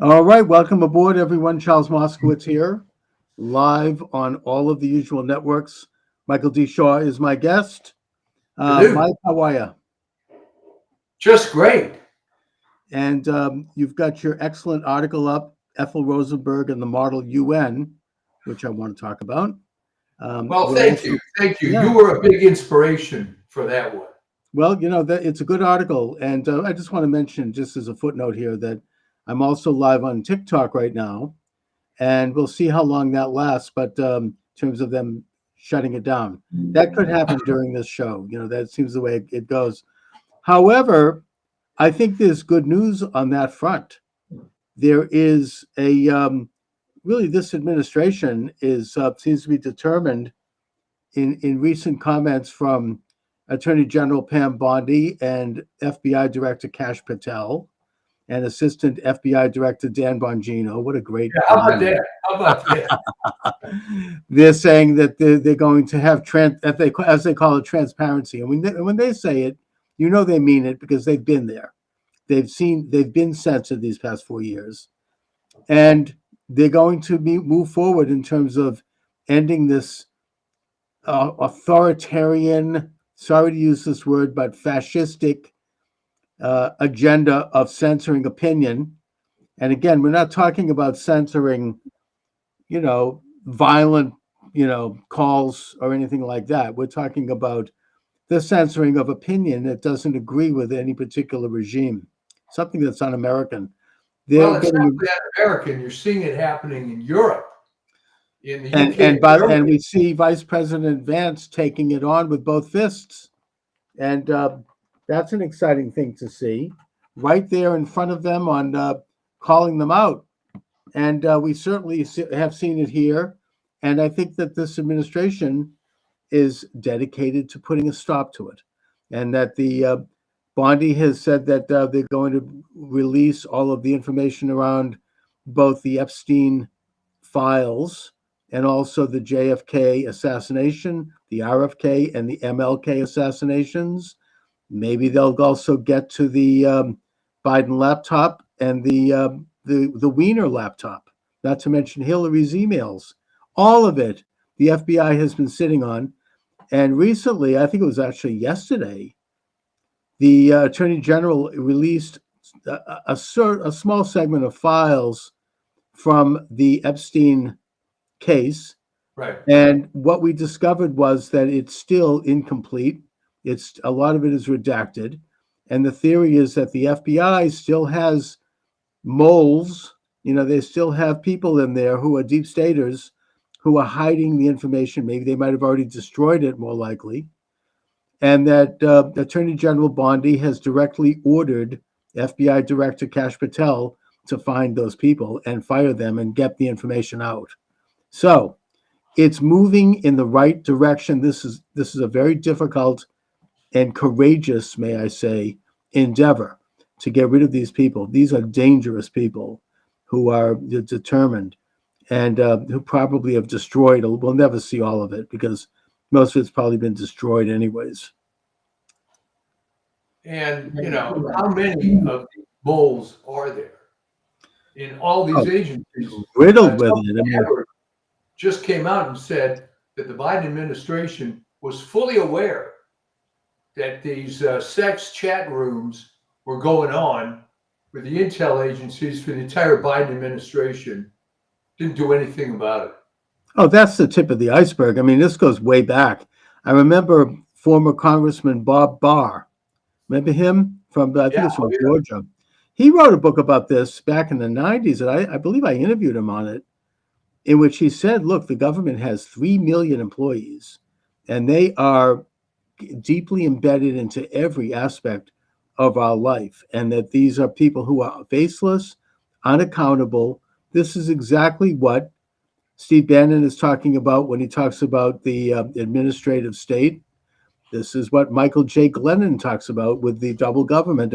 All right, welcome aboard, everyone. Charles Moscowitz here, live on all of the usual networks. Michael D. Shaw is my guest. Afternoon. Mike, how are you? Just great. And you've got your excellent article up, Ethel Rosenberg and the Model UN, which I want to talk about. Well, We're thank also, you. Thank you. yeah. You were a big inspiration for that one. Well, that it's a good article, and I just want to mention, just as a footnote here, that I'm also live on TikTok right now, and we'll see how long that lasts. But in terms of them shutting it down, that could happen during this show. That seems the way it goes. However, I think there's good news on that front. There is a really, this administration is seems to be determined in recent comments from Attorney General Pam Bondi and FBI Director Kash Patel and Assistant FBI Director Dan Bongino. What a great Yeah, how about that? How about that? They're saying that they're going to have as they call it, transparency. And when they say it, they mean it because they've been there. They've been censored these past 4 years, and they're going to move forward in terms of ending this authoritarian, sorry to use this word, but fascistic agenda of censoring opinion. And again, we're not talking about censoring, violent, calls or anything like that. We're talking about the censoring of opinion that doesn't agree with any particular regime, something that's un-American. Well, They're it's not getting that American. You're seeing it happening in Europe, in the and UK, and by and Germany. we see Vice President Vance taking it on with both fists, and that's an exciting thing to see, right there in front of them on calling them out. And we certainly have seen it here, and I think that this administration is dedicated to putting a stop to it, and that the Bondi has said that they're going to release all of the information around both the Epstein files and also the JFK assassination, the RFK and the MLK assassinations. Maybe they'll also get to the Biden laptop and the Wiener laptop, not to mention Hillary's emails. All of it, the FBI has been sitting on. And recently, I think it was actually yesterday, the Attorney General released a small segment of files from the Epstein case. Right. And what we discovered was that it's still incomplete. A lot of it is redacted. And the theory is that the FBI still has moles, they still have people in there who are deep staters who are hiding the information. Maybe they might have already destroyed it, more likely. And that Attorney General Bondi has directly ordered FBI Director Kash Patel to find those people and fire them and get the information out. So it's moving in the right direction. This is a very difficult and courageous, may I say, endeavor to get rid of these people. These are dangerous people who are determined and who probably have destroyed. We'll never see all of it because most of it's probably been destroyed anyways. And, how many of these bulls are there in all these agencies? Riddled with Tony it. Edwards just came out and said that the Biden administration was fully aware that these sex chat rooms were going on with the intel agencies for the entire Biden administration. Didn't do anything about it. Oh, that's the tip of the iceberg. This goes way back. I remember former Congressman Bob Barr. Remember him from, I think it's from Georgia. He wrote a book about this back in the 90s, and I believe I interviewed him on it, in which he said, look, the government has 3 million employees, and they are deeply embedded into every aspect of our life, and that these are people who are faceless, unaccountable. This is exactly what Steve Bannon is talking about when he talks about the administrative state. This is what Michael J. Glennon talks about with the double government.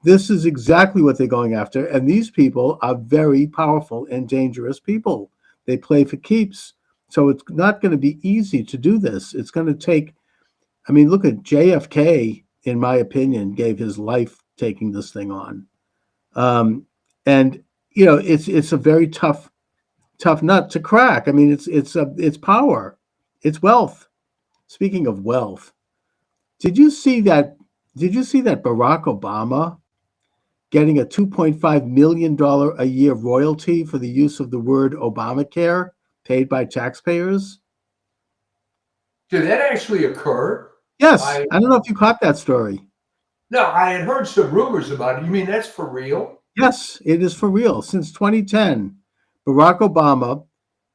This is exactly what they're going after. And these people are very powerful and dangerous people. They play for keeps. So it's not going to be easy to do this. It's going to take, look at JFK, in my opinion, gave his life taking this thing on. And it's a very tough nut to crack. I mean, it's power, it's wealth. Speaking of wealth, did you see that? Did you see that Barack Obama getting a $2.5 million a year royalty for the use of the word Obamacare paid by taxpayers? Did that actually occur? Yes, I I don't know if you caught that story. No, I had heard some rumors about it. You mean that's for real? Yes, it is for real. Since 2010, Barack Obama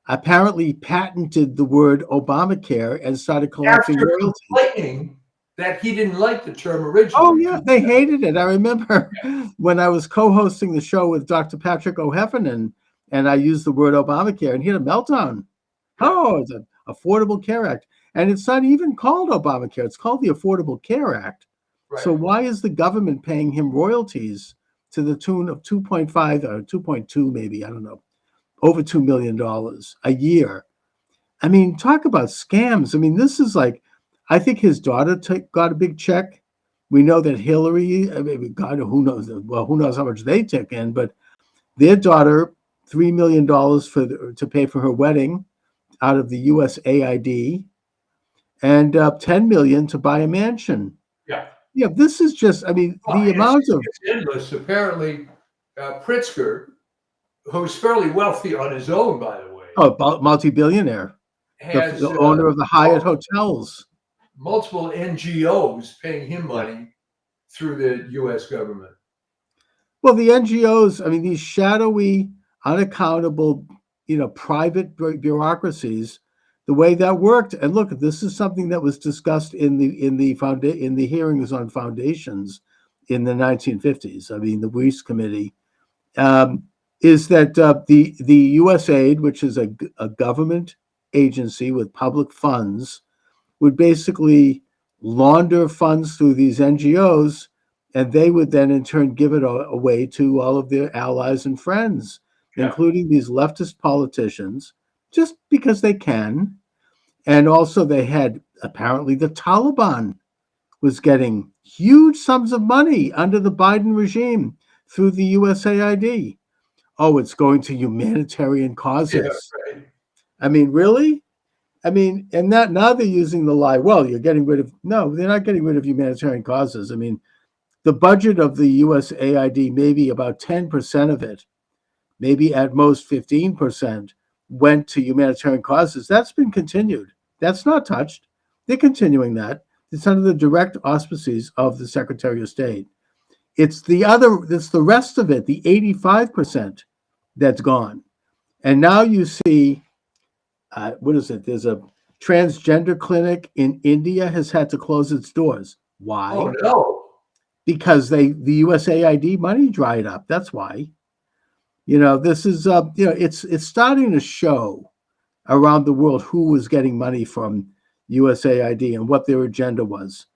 apparently patented the word Obamacare and started collecting After royalties. complaining that he didn't like the term Oh, originally. yeah, they hated it. I remember when I was co-hosting the show with Dr. Patrick O'Heffernan, and I used the word Obamacare, and he had a meltdown. Yeah, Oh, it's an Affordable Care Act. And it's not even called Obamacare. It's called the Affordable Care Act. So right. why is the government paying him royalties to the tune of 2.5 or 2.2, maybe, I don't know, over $2 million a year? I mean, talk about scams. I mean, this is like, I think his daughter got a big check. We know that Hillary, I mean, God, who knows? Well, who knows how much they took in, but their daughter, $3 million to pay for her wedding out of the USAID, and 10 million to buy a mansion. Yeah. Yeah, this is just, I mean, Well, the amount of, it's endless. Apparently, Pritzker, who's fairly wealthy on his own, by the way, multi-billionaire, has the owner of the Hyatt hotels. multiple NGOs paying him money through the U.S. government. Well, the NGOs, I mean, these shadowy, unaccountable, private bureaucracies, the way that worked. And look, this is something that was discussed in the hearings on foundations in the 1950s. I mean, the Weiss Committee, is that the USAID, which is a government agency with public funds, would basically launder funds through these NGOs, and they would then in turn give it away to all of their allies and friends, Yeah. including these leftist politicians, just because they can. And also, they had apparently the Taliban was getting huge sums of money under the Biden regime through the USAID. Oh, it's going to humanitarian Yeah, causes. right. I mean, really? I mean, and that now they're using the lie. Well, you're getting rid of, no, they're not getting rid of humanitarian causes. I mean, the budget of the USAID, maybe about 10% of it, maybe at most 15%, went to humanitarian causes. That's been continued. That's not touched. They're continuing that. It's under the direct auspices of the Secretary of State. It's the rest of it, the 85% that's gone. And now you see, what is it? There's a transgender clinic in India has had to close its doors. Why? Oh no. Because the USAID money dried up. That's why. This is it's starting to show around the world who was getting money from USAID and what their agenda was.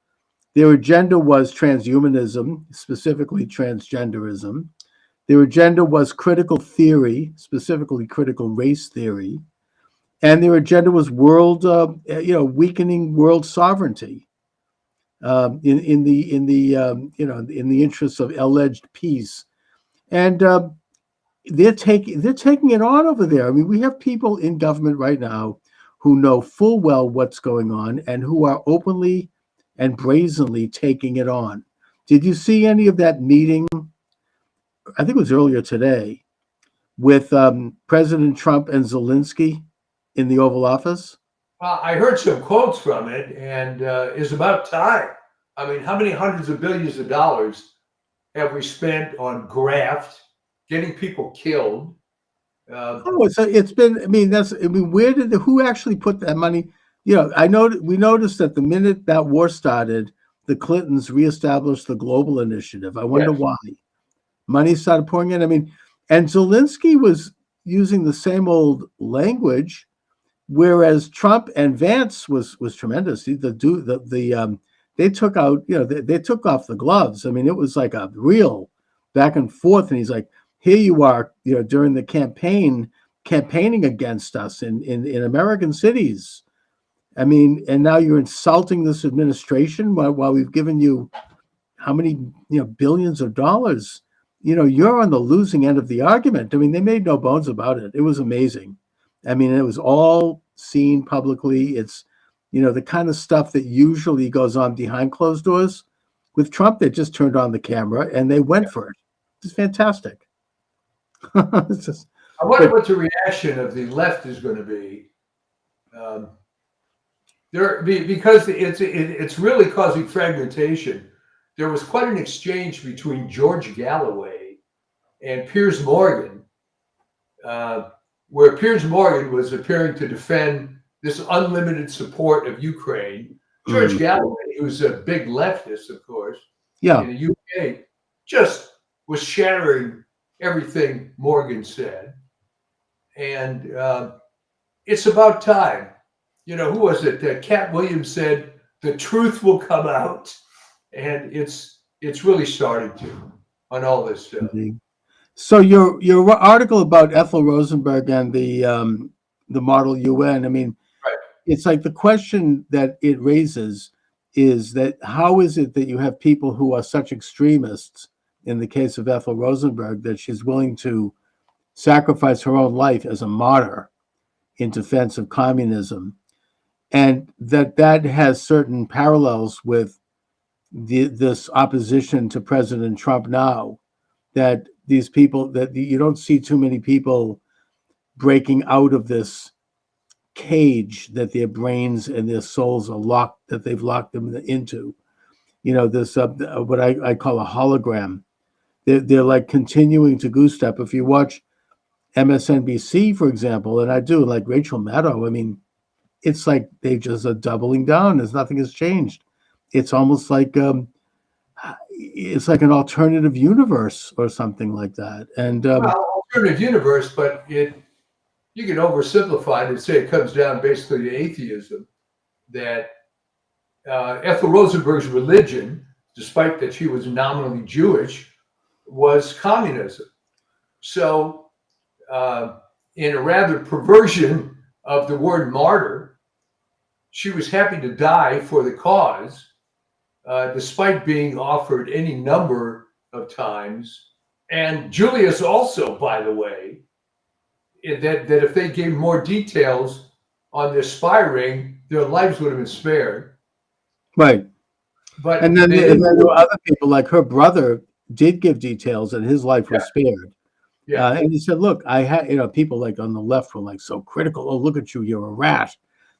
Their agenda was transhumanism, specifically transgenderism. Their agenda was critical theory, specifically critical race theory, and their agenda was weakening world sovereignty in the interests of alleged peace. And they're taking it on over there. I mean, we have people in government right now who know full well what's going on and who are openly and brazenly taking it on. Did you see any of that meeting? I think it was earlier today with President Trump and Zelensky in the Oval Office. Well, I heard some quotes from it, and it's about time. I mean, how many hundreds of billions of dollars have we spent on graft, getting people killed? It's been. I mean, who actually put that money? We noticed that the minute that war started, the Clintons reestablished the global initiative. I wonder Yes. why. Money started pouring in. I mean, and Zelensky was using the same old language, whereas Trump and Vance was tremendous. They took out, they took off the gloves. I mean, it was like a real back and forth. And he's like, here you are, during the campaigning against us in American cities. I mean, and now you're insulting this administration while we've given you how many billions of dollars you're on the losing end of the argument. I mean, they made no bones about it. It was amazing. I mean, it was all seen publicly. It's, the kind of stuff that usually goes on behind closed doors. With Trump, they just turned on the camera and they went for it. It's fantastic. It's just, I wonder what the reaction of the left is going to be. Because it's really causing fragmentation. There was quite an exchange between George Galloway and Piers Morgan, where Piers Morgan was appearing to defend this unlimited support of Ukraine. George Galloway, who's a big leftist, of course, yeah, in the UK, just was shattering everything Morgan said. And it's about time. Who was it? Cat Williams said, "The truth will come out," and it's really starting to on all this stuff. indeed. So your article about Ethel Rosenberg and the model UN. I mean, Right. it's like the question that it raises is that how is it that you have people who are such extremists, in the case of Ethel Rosenberg, that she's willing to sacrifice her own life as a martyr in defense of communism, and that has certain parallels with this opposition to President Trump now, that these people, that you don't see too many people breaking out of this cage that their brains and their souls are locked, that they've locked them into. This what I call a hologram. They're like continuing to goose step. If you watch MSNBC, for example, and I do, like Rachel Maddow, I mean, it's like they just are doubling down. There's nothing has changed. It's almost like it's like an alternative universe or something like that. And Well, alternative universe, but you can oversimplify it and say it comes down basically to atheism. That Ethel Rosenberg's religion, despite that she was nominally Jewish, was communism. So, in a rather perversion of the word martyr, she was happy to die for the cause, despite being offered any number of times. And Julius also, by the way, that if they gave more details on this spy ring, their lives would have been spared. right. But And then there were other people, like her brother did give details and his life was spared. Yeah. And he said, look, I had, people like on the left were like so critical. Oh, look at you, you're a rat.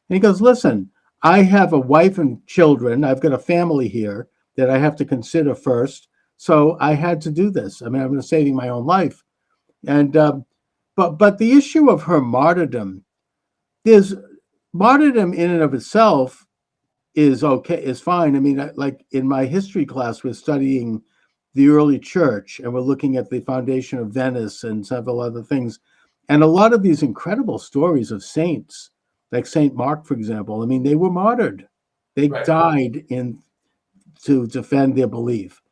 And he goes, listen, I have a wife and children. I've got a family here that I have to consider first. So I had to do this. I mean, I'm saving my own life. And, but the issue of her martyrdom, there's martyrdom in and of itself is okay, is fine. I mean, like in my history class, we're studying the early church and we're looking at the foundation of Venice and several other things. And a lot of these incredible stories of saints, like Saint Mark, for example, I mean, they were martyred. They died to defend their belief.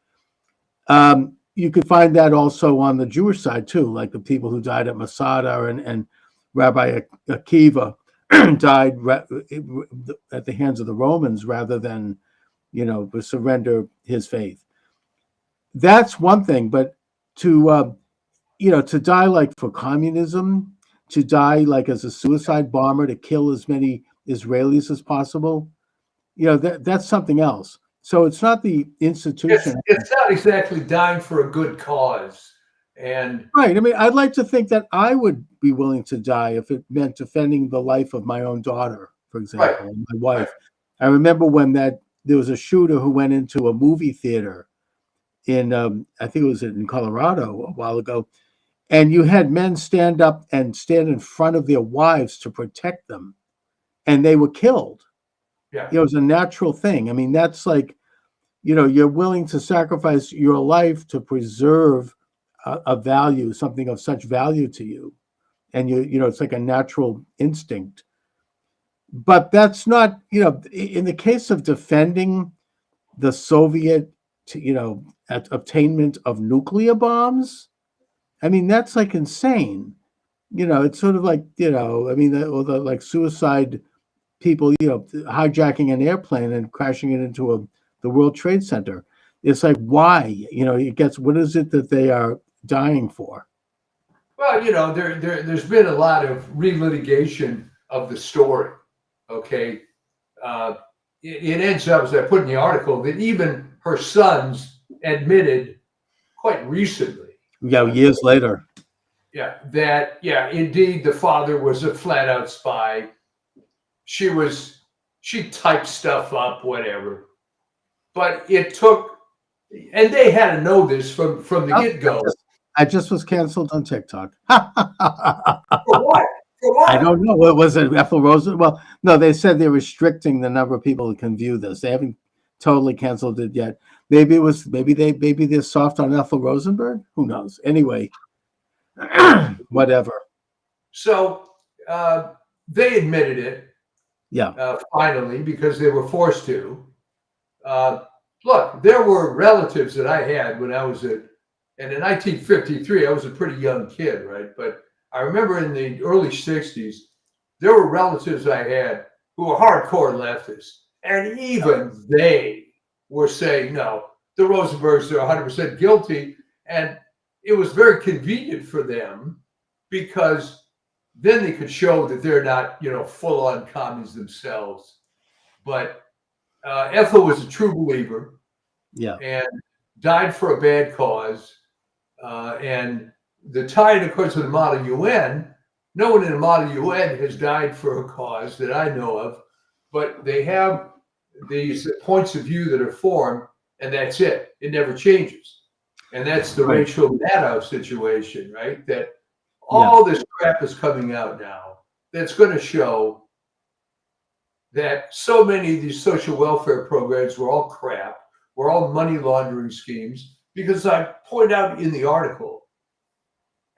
You could find that also on the Jewish side too, like the people who died at Masada and Rabbi Akiva died at the hands of the Romans rather than, surrender his faith. That's one thing, but to die like for communism, to die like as a suicide bomber, to kill as many Israelis as possible, that's something else. So it's not the institution. It's not exactly dying for a good cause. And right. I mean, I'd like to think that I would be willing to die if it meant defending the life of my own daughter, for example, and my wife. I remember when there was a shooter who went into a movie theater in, I think it was in Colorado a while ago, and you had men stand up and stand in front of their wives to protect them, and they were killed. Yeah. It was a natural thing. I mean, that's like, you're willing to sacrifice your life to preserve a value, something of such value to you. And it's like a natural instinct. But that's not, in the case of defending the Soviet, attainment of nuclear bombs, I mean, that's like insane. It's sort of like, I mean, or the like suicide people, hijacking an airplane and crashing it into the World Trade Center. it's like, why? It gets, what is it that they are dying for? Well, there's been a lot of relitigation of the story. Okay, uh, it ends up, as I put in the article, that even her sons admitted quite recently. Yeah, years later. Yeah, that indeed the father was a flat out spy. She typed stuff up, whatever. But it took, and they had to know this from the get go. I just was canceled on TikTok. For what? For what? I don't know. What was it? Ethel Rosenberg? Well, no, they said they're restricting the number of people who can view this. They haven't totally canceled it yet. Maybe they're soft on Ethel Rosenberg. Who knows? Anyway, whatever. So they admitted it. Yeah. Finally, because they were forced to. Look, there were relatives that I had when I was and in 1953, I was a pretty young kid, right? But I remember in the early 60s, there were relatives I had who were hardcore leftists. And even they were saying, no, the Rosenbergs are 100% guilty. And it was very convenient for them because then they could show that they're not, full on commies themselves. But Ethel was a true believer. Yeah. And died for a bad cause. And the tie-in, of course, with the Model UN, no one in the Model UN has died for a cause that I know of, but they have these points of view that are formed, and that's it. It never changes. And that's the Rachel Maddow situation, right? That all this crap is coming out now that's going to show that so many of these social welfare programs were all crap, were all money laundering schemes, because I point out in the article,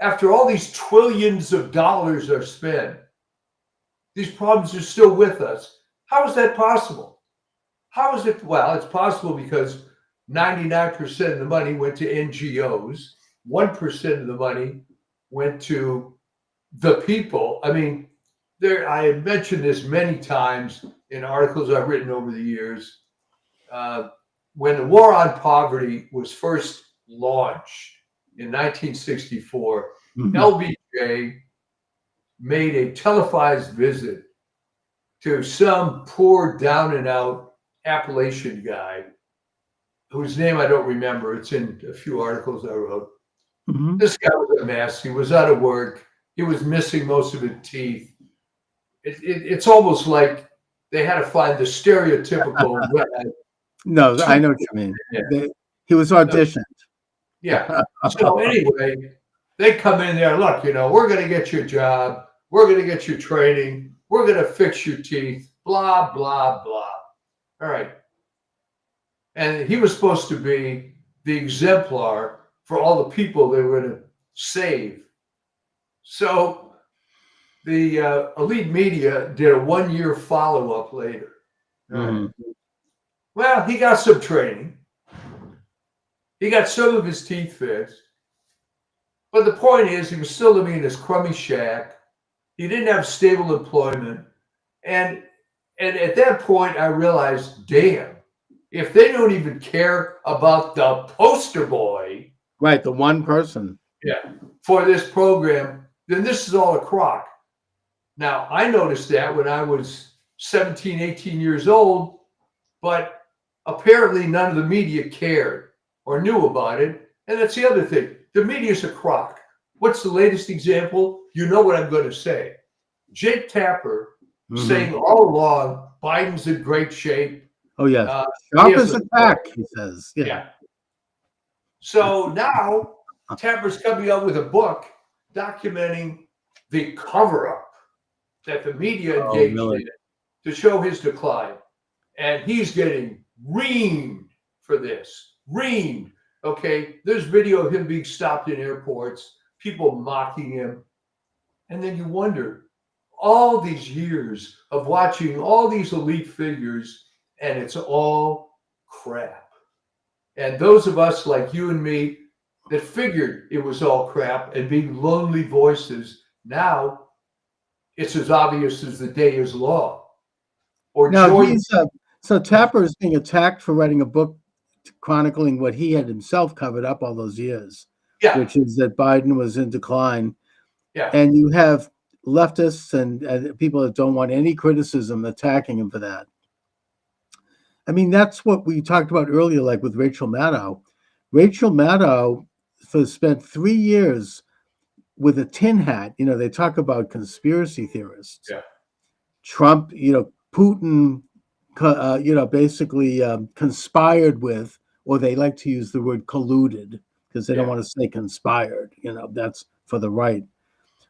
after all these trillions of dollars are spent, these problems are still with us. How is that possible? How is it? Well, it's possible because 99% of the money went to NGOs, 1% of the money went to the people. I mean, I have mentioned this many times in articles I've written over the years. When the war on poverty was first launched in 1964, LBJ made a televised visit to some poor, down and out Appalachian guy whose name I don't remember. It's in a few articles I wrote. This guy was a mess. He was out of work. He was missing most of his teeth. It's almost like they had to find the stereotypical. No, I know what you mean. Yeah. He was auditioned. Yeah. So anyway, they come in there. Look, we're going to get you a job. We're going to get you training. We're going to fix your teeth. Blah, blah, blah. All right. And he was supposed to be the exemplar for all the people they were going to save. So the elite media did a 1-year follow-up later. Well, he got some training. He got some of his teeth fixed. But the point is, he was still living in his crummy shack. He didn't have stable employment. And at that point, I realized, damn, if they don't even care about the poster boy. Right, the one person. Yeah, for this program, then this is all a crock. Now, I noticed that when I was 17, 18 years old, but apparently none of the media cared or knew about it. And that's the other thing. The media's a crock. What's the latest example? You know what I'm going to say. Jake Tapper saying all along, Biden's in great shape. Oh, yes. Sharp as a tack, he says. Yeah. So now Tapper's coming out with a book documenting the cover-up that the media engaged in to show his decline. And he's getting reamed for this. Reamed. Okay, there's video of him being stopped in airports, people mocking him. And then you wonder, all these years of watching all these elite figures, and it's all crap. And those of us like you and me that figured it was all crap and being lonely voices, now it's as obvious as the day is long. Now, so Tapper is being attacked for writing a book chronicling what he had himself covered up all those years, Yeah, which is that Biden was in decline. yeah, And you have leftists and people that don't want any criticism attacking him for that. I mean, that's what we talked about earlier, like with Rachel Maddow. Rachel Maddow spent 3 years with a tin hat. You know, they talk about conspiracy theorists. yeah, Trump, Putin, basically conspired with, or they like to use the word colluded because they don't yeah. want to say conspired. That's for the right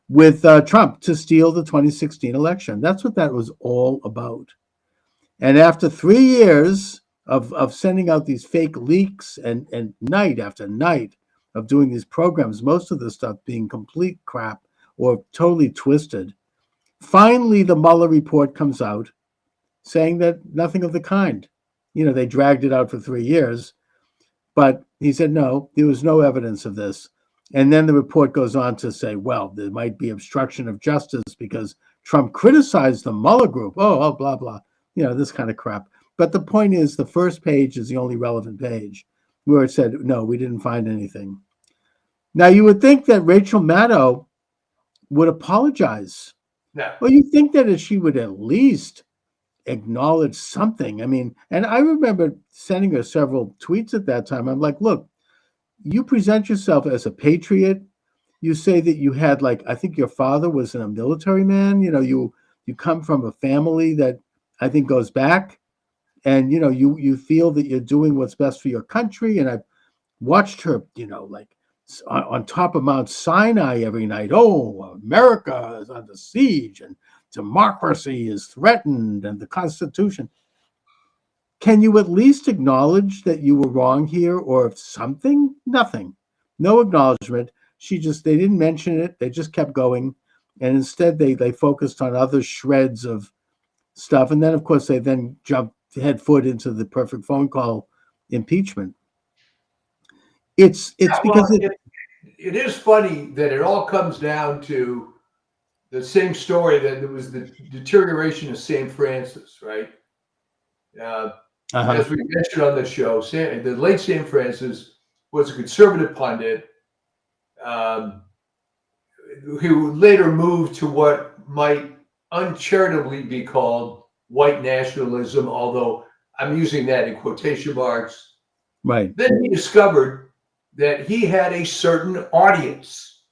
with Trump to steal the 2016 election. That's what that was all about. And after 3 years of sending out these fake leaks and night after night of doing these programs, most of the stuff being complete crap or totally twisted, finally the Mueller report comes out saying that nothing of the kind. They dragged it out for 3 years, but he said, no, there was no evidence of this. And then the report goes on to say, well, there might be obstruction of justice because Trump criticized the Mueller group. Oh, blah, blah, this kind of crap. But the point is, the first page is the only relevant page where it said, no, we didn't find anything. Now, you would think that Rachel Maddow would apologize. No. Well, you think that she would at least acknowledge something. I mean, and I remember sending her several tweets at that time. I'm like, look, you present yourself as a patriot. You say that you had, like, I think your father was a military man. You come from a family that I think goes back, and you feel that you're doing what's best for your country. And I've watched her, like on top of Mount Sinai every night. Oh, America is under siege and democracy is threatened and the Constitution. Can you at least acknowledge that you were wrong here or something? Nothing. No acknowledgement. They didn't mention it. They just kept going. And instead they focused on other shreds of stuff. And then, of course, they then jumped head foot into the perfect phone call impeachment. It's because it is funny that it all comes down to the same story, that there was the deterioration of St. Francis, right? As we mentioned on the show, the late St. Francis was a conservative pundit who later moved to what might uncharitably be called white nationalism, although I'm using that in quotation marks. Right. Then he discovered that he had a certain audience,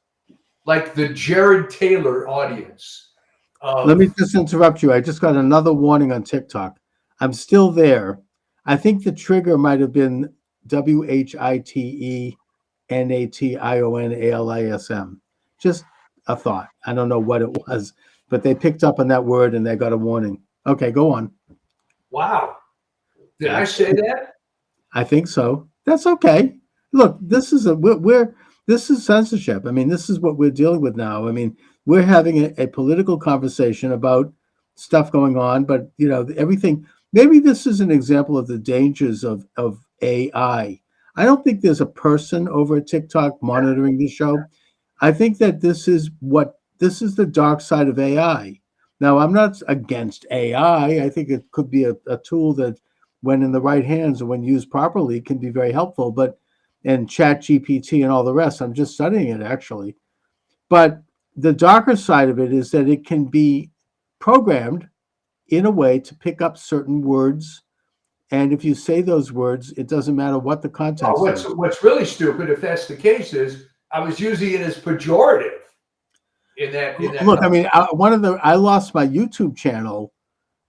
like the Jared Taylor audience. Let me just interrupt you. I just got another warning on TikTok. I'm still there. I think the trigger might have been WHITENATIONALISM. Just a thought. I don't know what it was, but they picked up on that word and they got a warning. Okay, go on. Wow. Did I say that? I think so. That's okay. Look, this is this is censorship. I mean, this is what we're dealing with now. I mean, we're having a political conversation about stuff going on, but everything. Maybe this is an example of the dangers of AI. I don't think there's a person over at TikTok monitoring the show. I think that this is the dark side of AI. Now, I'm not against AI. I think it could be a tool that, when in the right hands or when used properly, can be very helpful. And Chat GPT and all the rest, I'm just studying it actually. But the darker side of it is that it can be programmed in a way to pick up certain words. And if you say those words, it doesn't matter what the context is. What's really stupid, if that's the case, is I was using it as pejorative in that. Look, I mean, I lost my YouTube channel.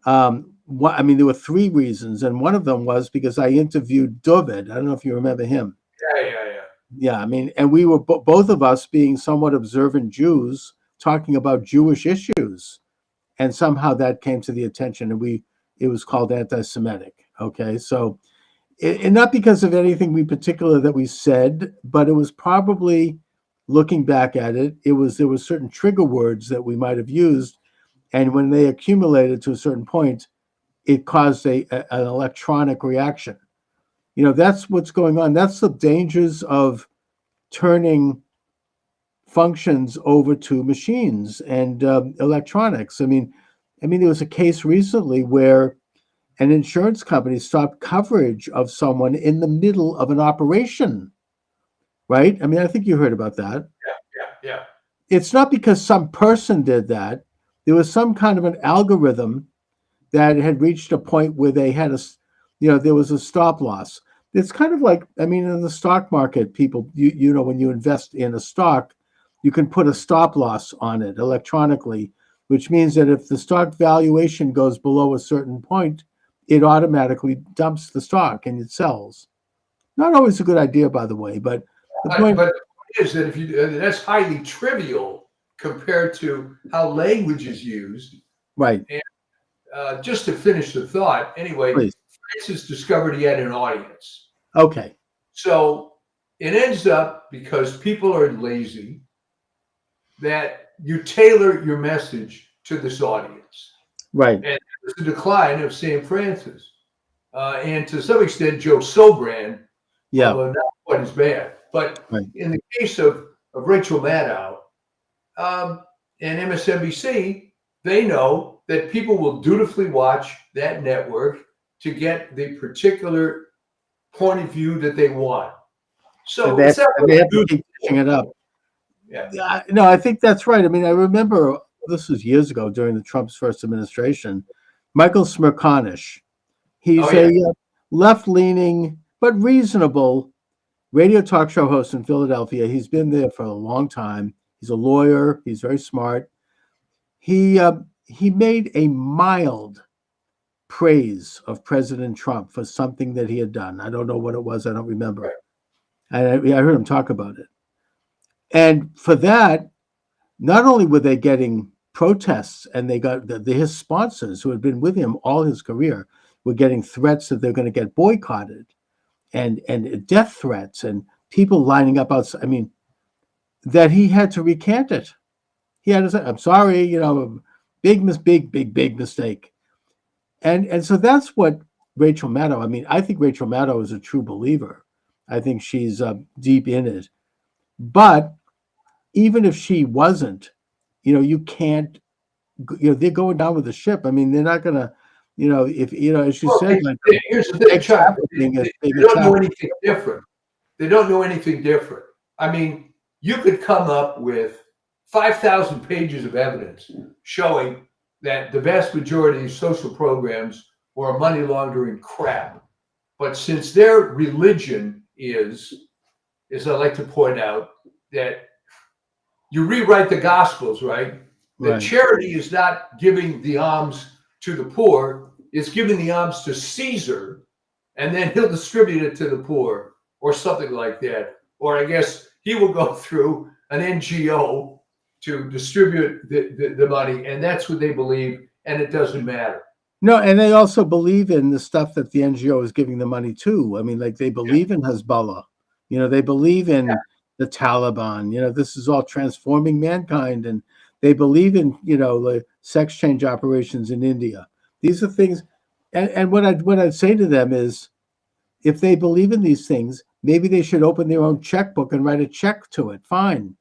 There were 3 reasons, and one of them was because I interviewed David. I don't know if you remember him. Yeah, I mean, and we were both of us, being somewhat observant Jews, talking about Jewish issues, and somehow that came to the attention, and it was called anti-Semitic. Okay, so, and not because of anything particular that we said, but it was probably, looking back at it, there were certain trigger words that we might have used, and when they accumulated to a certain point, it caused an electronic reaction. That's what's going on. That's the dangers of turning functions over to machines and electronics. I mean, there was a case recently where an insurance company stopped coverage of someone in the middle of an operation, right? I mean, I think you heard about that. Yeah. It's not because some person did that. There was some kind of an algorithm that had reached a point where they had there was a stop loss. It's kind of like, I mean, in the stock market, people, when you invest in a stock, you can put a stop loss on it electronically, which means that if the stock valuation goes below a certain point, it automatically dumps the stock and it sells. Not always a good idea, by the way, but the point. But the point is that if you that's highly trivial compared to how language is used. Right. And just to finish the thought, anyway, Please. Francis discovered he had an audience. Okay. So it ends up, because people are lazy, that you tailor your message to this audience. Right. And there's the decline of St. Francis. And to some extent, Joe Sobran, Yeah. although not quite as bad. But Right. in the case of Rachel Maddow and MSNBC, they know that people will dutifully watch that network to get the particular point of view that they want. So And it's not they have to really keep pushing it up. Yeah. No, I think that's right. I mean, I remember this was years ago during the Trump's first administration. Michael Smerconish, he's a left-leaning but reasonable radio talk show host in Philadelphia. He's been there for a long time. He's a lawyer. He's very smart. He made a mild praise of President Trump for something that he had done. I don't know what it was. I don't remember. I heard him talk about it. And for that, not only were they getting protests, and they got his sponsors who had been with him all his career were getting threats that they're going to get boycotted, and death threats, and people lining up outside. I mean, that he had to recant it. He had to say, "I'm sorry, big mistake." And so that's what Rachel Maddow. I mean, I think Rachel Maddow is a true believer. I think she's deep in it. But even if she wasn't, you can't. They're going down with the ship. I mean, they're not going to. If as you said, like, here's the thing, Chuck. They don't know anything different. They don't know anything different. I mean, you could come up with 5,000 pages of evidence showing that the vast majority of social programs were money laundering crap. But since their religion is, as I like to point out, that you rewrite the Gospels, right? That charity is not giving the alms to the poor, it's giving the alms to Caesar, and then he'll distribute it to the poor, or something like that. Or I guess he will go through an NGO to distribute the money, and that's what they believe, and it doesn't matter. No, and they also believe in the stuff that the NGO is giving the money to. I mean, like, they believe in Hezbollah. They believe in the Taliban. This is all transforming mankind, and they believe in the sex change operations in India. These are things, and what I'd say to them is, if they believe in these things, maybe they should open their own checkbook and write a check to it. Fine.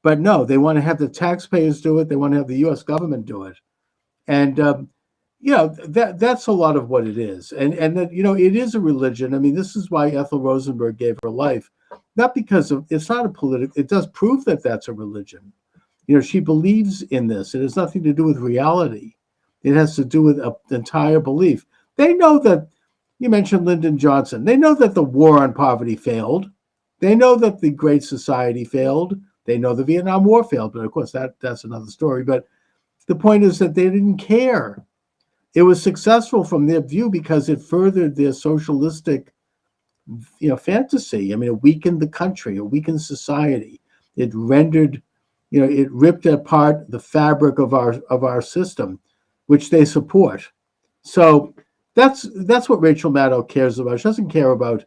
But no, they want to have the taxpayers do it. They want to have the U.S. government do it. And, that's a lot of what it is. And that, it is a religion. I mean, this is why Ethel Rosenberg gave her life. Not because it's not a political, it does prove that that's a religion. She believes in this. It has nothing to do with reality. It has to do with an entire belief. They know that, you mentioned Lyndon Johnson. They know that the war on poverty failed. They know that the Great Society failed. They know the Vietnam War failed, but of course that's another story. But the point is that they didn't care. It was successful from their view because it furthered their socialistic, fantasy. I mean, it weakened the country, it weakened society. It rendered, it ripped apart the fabric of our system, which they support. So that's what Rachel Maddow cares about. She doesn't care about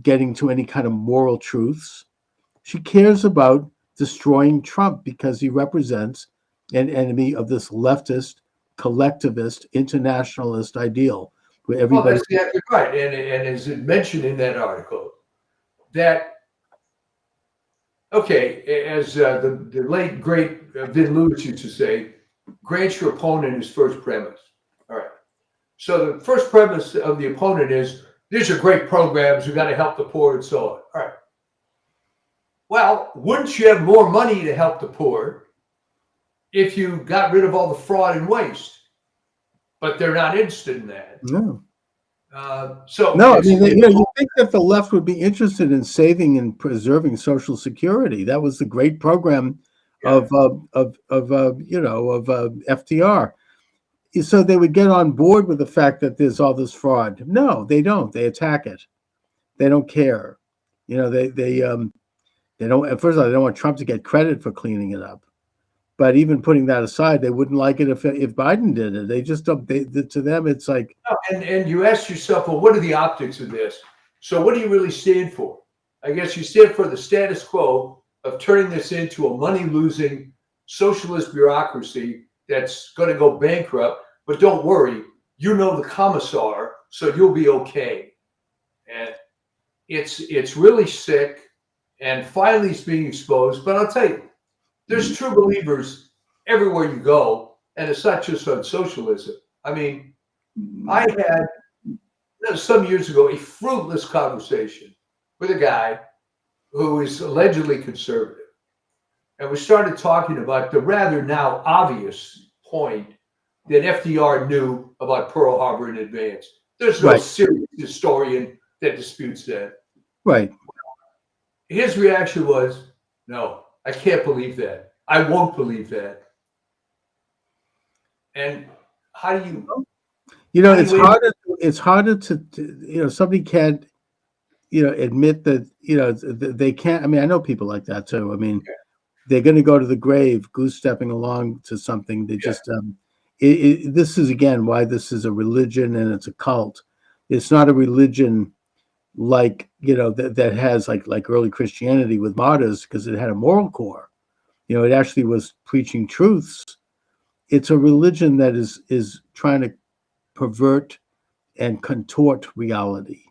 getting to any kind of moral truths. She cares about destroying Trump because he represents an enemy of this leftist, collectivist, internationalist ideal where everybody. Well, that's exactly right. And as it mentioned in that article, that, okay, as the late, great Vin Lewis used to say, grant your opponent his first premise. All right. So the first premise of the opponent is these are great programs. We got to help the poor and so on. All right. Well, wouldn't you have more money to help the poor if you got rid of all the fraud and waste? But they're not interested in that. No. So No, I mean, you think that the left would be interested in saving and preserving Social Security. That was the great program of FDR. So they would get on board with the fact that there's all this fraud. No, they don't. They attack it. They don't care. They don't. First of all, they don't want Trump to get credit for cleaning it up. But even putting that aside, they wouldn't like it if Biden did it. They just don't. To them, it's like. And you ask yourself, well, what are the optics of this? So what do you really stand for? I guess you stand for the status quo of turning this into a money-losing socialist bureaucracy that's going to go bankrupt. But don't worry, you know the commissar, so you'll be okay. And it's really sick, and finally it's being exposed. But I'll tell you, there's true believers everywhere you go, and it's not just on socialism. I mean, I had some years ago a fruitless conversation with a guy who is allegedly conservative. And we started talking about the rather now obvious point that FDR knew about Pearl Harbor in advance. There's no serious historian that disputes that. Right. His reaction was, no, I can't believe that. I won't believe that. And how do you... It's harder to somebody can't, admit that, they can't. I mean, I know people like that too. I mean, they're going to go to the grave, goose stepping along to something. They just, this is again why this is a religion and it's a cult. It's not a religion like, that has like early Christianity with martyrs, because it had a moral core. It actually was preaching truths. It's a religion that is trying to pervert and contort reality,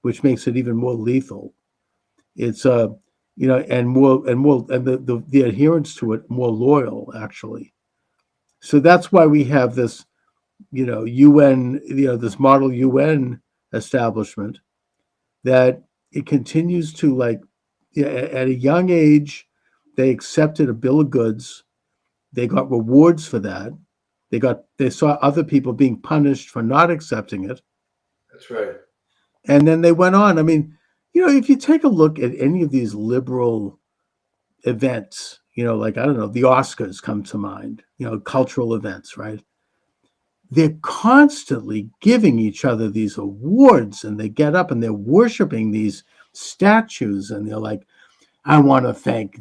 which makes it even more lethal. It's and the adherents to it more loyal, actually. So that's why we have this, UN, this model UN establishment that it continues to at a young age, they accepted a bill of goods. They got rewards for that. They saw other people being punished for not accepting it. That's right. And then they went on. I mean, if you take a look at any of these liberal events, like, I don't know, the Oscars come to mind, cultural events, right? They're constantly giving each other these awards, and they get up and they're worshiping these statues, and they're like, I want to thank,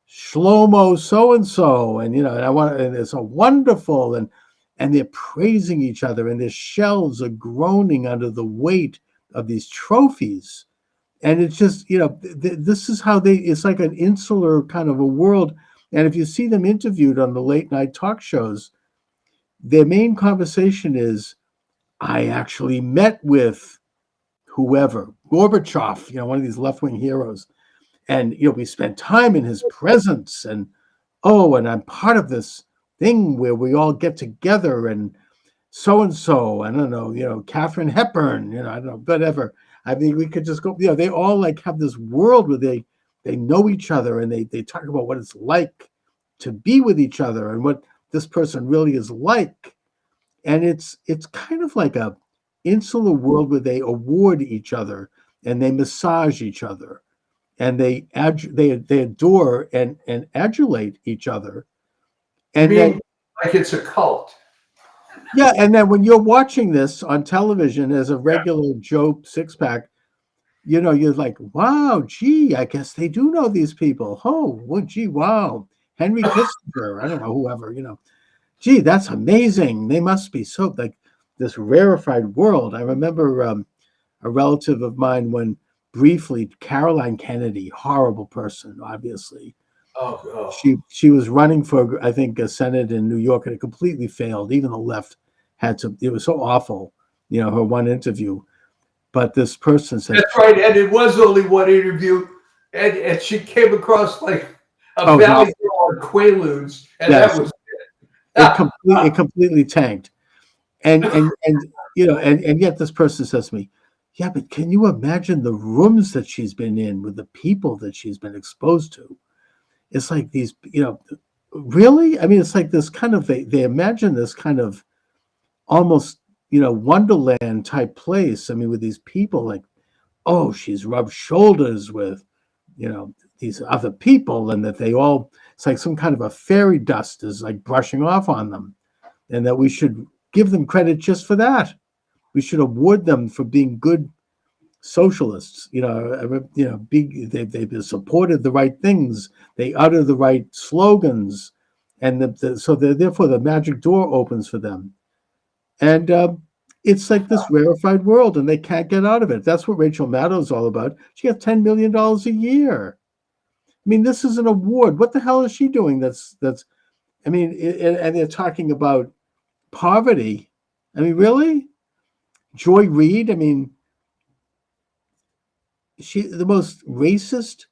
Shlomo so-and-so, and and it's so wonderful, and they're praising each other, and their shelves are groaning under the weight of these trophies. And it's just, this is how it's like an insular kind of a world. And if you see them interviewed on the late night talk shows, their main conversation is, I actually met with whoever, Gorbachev, one of these left-wing heroes. And, we spent time in his presence, and I'm part of this thing where we all get together, and so-and-so, I don't know, Katharine Hepburn, I don't know, whatever. I mean, we could just go, they all have this world where they know each other, and they talk about what it's like to be with each other and what this person really is like. And it's kind of like a insular world where they award each other and they massage each other. And they adore and adulate each other. And then, like it's a cult. Yeah, and then when you're watching this on television as a regular Joe Sixpack, you're like, wow, gee, I guess they do know these people. Oh, well, gee, wow. Henry Kissinger, I don't know, whoever, Gee, that's amazing. They must be so like this rarefied world. I remember a relative of mine when briefly, Caroline Kennedy, horrible person, obviously. Oh. She was running for, I think, a Senate in New York, and it completely failed. Even the left had to. It was so awful, her one interview. But this person said, "That's right," and it was only one interview, and she came across like a valley girl on Quaaludes, and that was it completely tanked. And And yet this person says to me, yeah, but can you imagine the rooms that she's been in with the people that she's been exposed to? It's like these, really? I mean, it's like this kind of, they imagine this kind of almost, Wonderland type place. I mean, with these people like, oh, she's rubbed shoulders with, these other people, and that they all, it's like some kind of a fairy dust is like brushing off on them, and that we should give them credit just for that. We should award them for being good socialists. They've supported the right things. They utter the right slogans, and therefore the magic door opens for them. And it's like this rarefied world, and they can't get out of it. That's what Rachel Maddow's all about. She gets $10 million a year. I mean, this is an award. What the hell is she doing? I mean, and they're talking about poverty. I mean, really? Joy Reid, I mean, the most racist,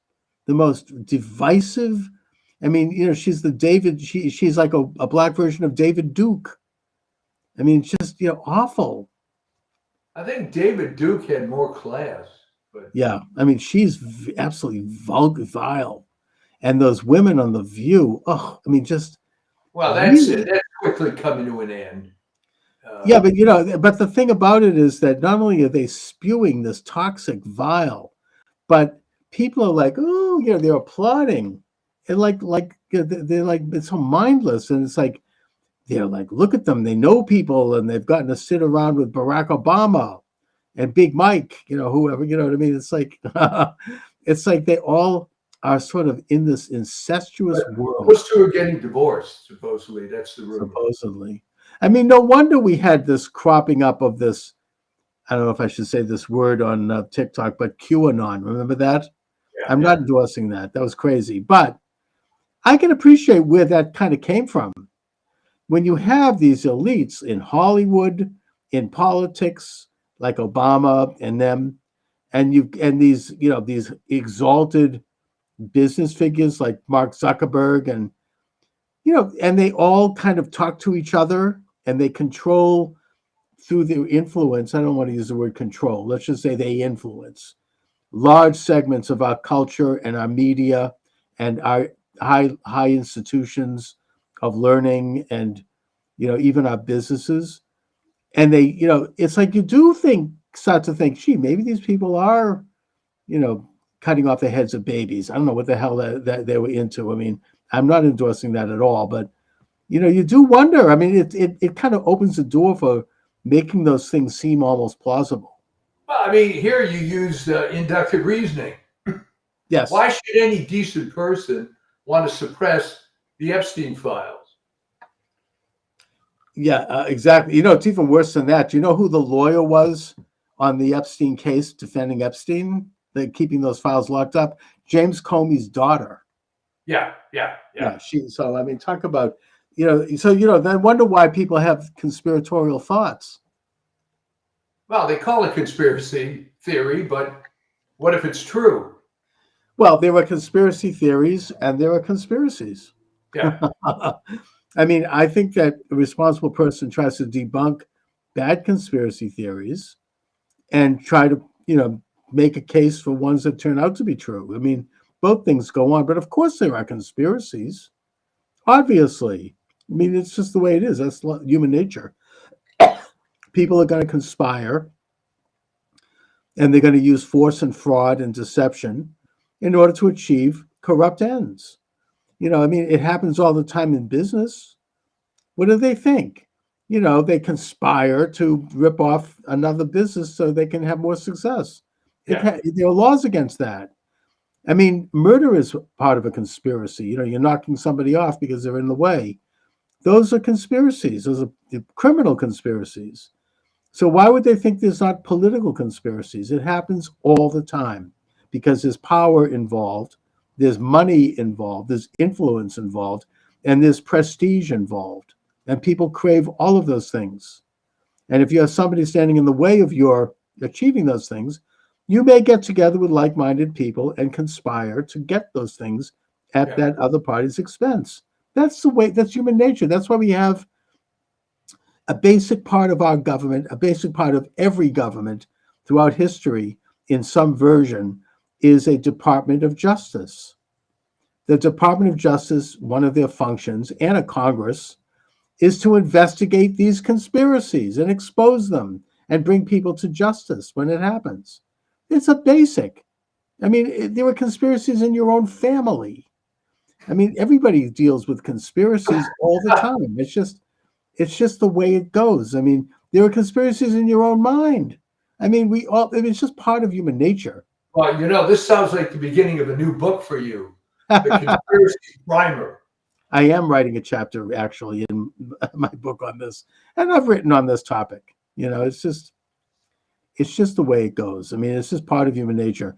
the most divisive. I mean, she's she's like a black version of David Duke. I mean, just, awful. I think David Duke had more class. But yeah, I mean, she's absolutely vile. And those women on The View, oh, I mean, just. Well, that's quickly coming to an end. Yeah, but the thing about it is that not only are they spewing this toxic vile, but people are like, oh, they're applauding. And they're like, it's so mindless. And it's like, they're like, look at them. They know people, and they've gotten to sit around with Barack Obama and Big Mike, whoever, you know what I mean? It's like, it's like they all are sort of in this incestuous world. Those two are getting divorced, supposedly. That's the rumor. Supposedly. I mean, no wonder we had this cropping up of this, I don't know if I should say this word on TikTok, but QAnon. Remember that? Yeah, I'm not endorsing that. That was crazy. But I can appreciate where that kind of came from. When you have these elites in Hollywood, in politics, like Obama and them, and these, these exalted business figures like Mark Zuckerberg, and, and they all kind of talk to each other, and they control through their influence. I don't want to use the word control. Let's just say they influence large segments of our culture and our media and our high institutions of learning, and, even our businesses. And they, it's like you do start to think, gee, maybe these people are, cutting off the heads of babies. I don't know what the hell that they were into. I mean, I'm not endorsing that at all, but, you do wonder. I mean, it kind of opens the door for making those things seem almost plausible. Well, I mean, here you use inductive reasoning. Yes. Why should any decent person want to suppress the Epstein files? Yeah, exactly. It's even worse than that. Do you know who the lawyer was on the Epstein case defending Epstein, keeping those files locked up? James Comey's daughter. Yeah. So, I mean, talk about, then wonder why people have conspiratorial thoughts. Well, they call it conspiracy theory, but what if it's true? Well, there were conspiracy theories and there are conspiracies. Yeah. I mean, I think that a responsible person tries to debunk bad conspiracy theories and try to, make a case for ones that turn out to be true. I mean, both things go on, but of course there are conspiracies. Obviously. I mean, it's just the way it is. That's human nature. People are going to conspire, and they're going to use force and fraud and deception in order to achieve corrupt ends. I mean, it happens all the time in business. What do they think? They conspire to rip off another business so they can have more success. Yeah. There are laws against that. I mean, murder is part of a conspiracy. You're knocking somebody off because they're in the way. Those are conspiracies. Those are criminal conspiracies. So why would they think there's not political conspiracies? It happens all the time because there's power involved, there's money involved, there's influence involved, and there's prestige involved. And people crave all of those things. And if you have somebody standing in the way of your achieving those things, you may get together with like-minded people and conspire to get those things at that other party's expense. That's the way, that's human nature. That's why we have a basic part of our government, a basic part of every government throughout history in some version is a Department of Justice. The Department of Justice, one of their functions, and a Congress, is to investigate these conspiracies and expose them and bring people to justice when it happens. It's a basic. I mean, there are conspiracies in your own family. I mean, everybody deals with conspiracies all the time. It's just the way it goes. I mean, there are conspiracies in your own mind. I mean, it's just part of human nature. Well, this sounds like the beginning of a new book for you, The Conspiracy Primer. I am writing a chapter actually in my book on this, and I've written on this topic. It's just the way it goes. I mean, it's just part of human nature.